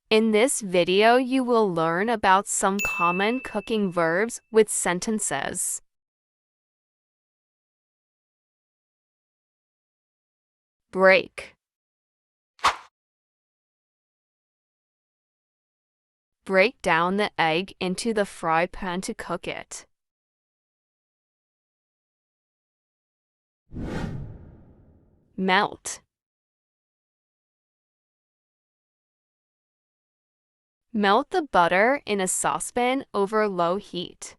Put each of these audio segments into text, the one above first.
In this video, you will learn about some common cooking verbs with sentences. Break. Break down the egg into the fry pan to cook it. Melt. Melt the butter in a saucepan over low heat.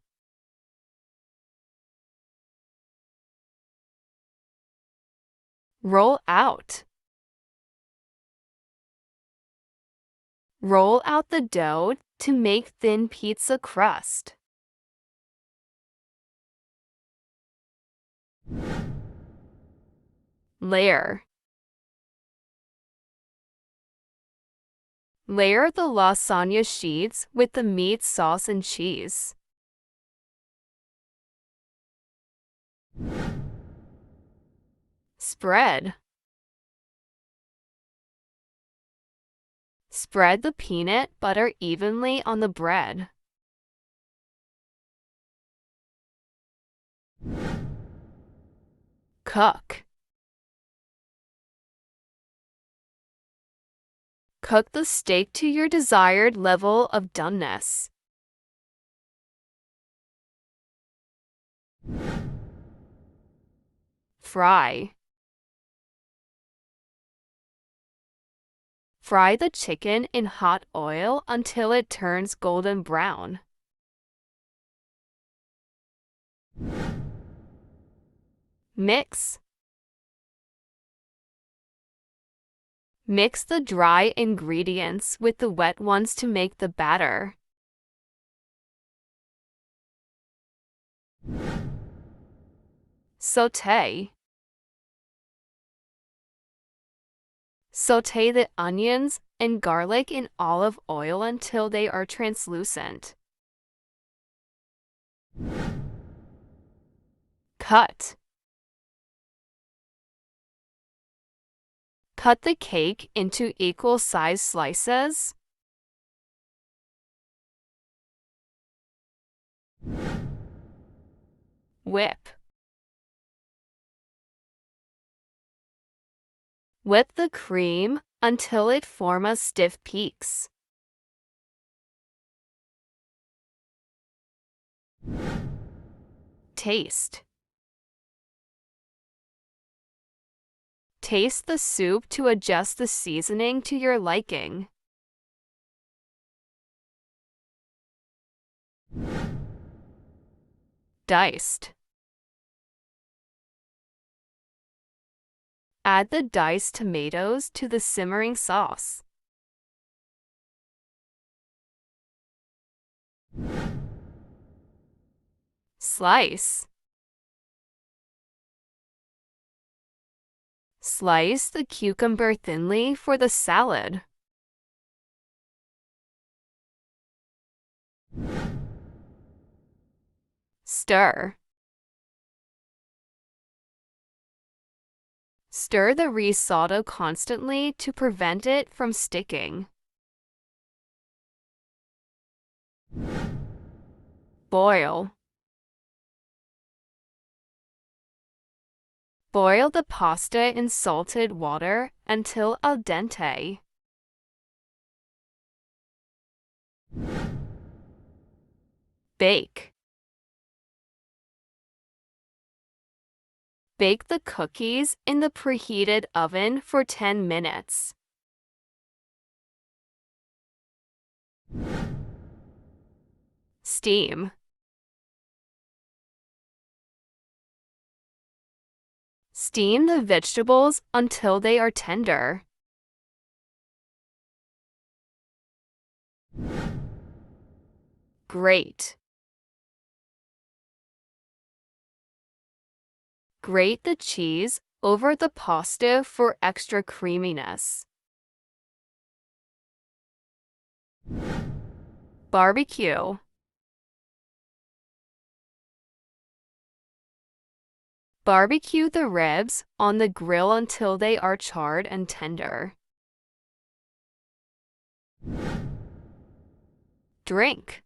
Roll out. Roll out the dough to make thin pizza crust. Layer. Layer the lasagna sheets with the meat, sauce, and cheese. Spread. Spread the peanut butter evenly on the bread. Cook. Cook the steak to your desired level of doneness. Fry. Fry the chicken in hot oil until it turns golden brown. Mix. Mix the dry ingredients with the wet ones to make the batter. Sauté. Sauté the onions and garlic in olive oil until they are translucent. Cut. Cut the cake into equal-sized slices. Whip. Whip the cream until it forms stiff peaks. Taste. Taste the soup to adjust the seasoning to your liking. Diced. Add the diced tomatoes to the simmering sauce. Slice. Slice the cucumber thinly for the salad. Stir. Stir the risotto constantly to prevent it from sticking. Boil. Boil the pasta in salted water until al dente. Bake. Bake the cookies in the preheated oven for 10 minutes. Steam. Steam the vegetables until they are tender. Grate. Grate the cheese over the pasta for extra creaminess. Barbecue. Barbecue the ribs on the grill until they are charred and tender. Drink.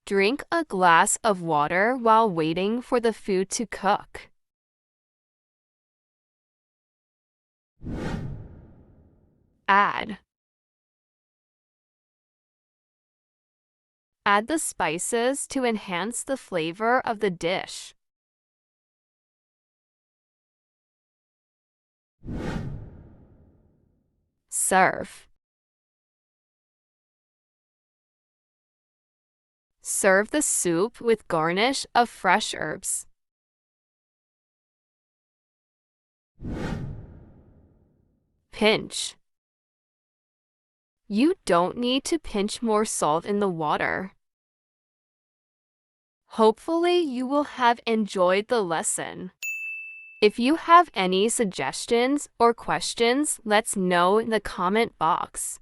Drink a glass of water while waiting for the food to cook. Add. Add the spices to enhance the flavor of the dish. Serve. Serve the soup with garnish of fresh herbs. Pinch. You don't need to pinch more salt in the water. Hopefully, you will have enjoyed the lesson. If you have any suggestions or questions, let's know in the comment box.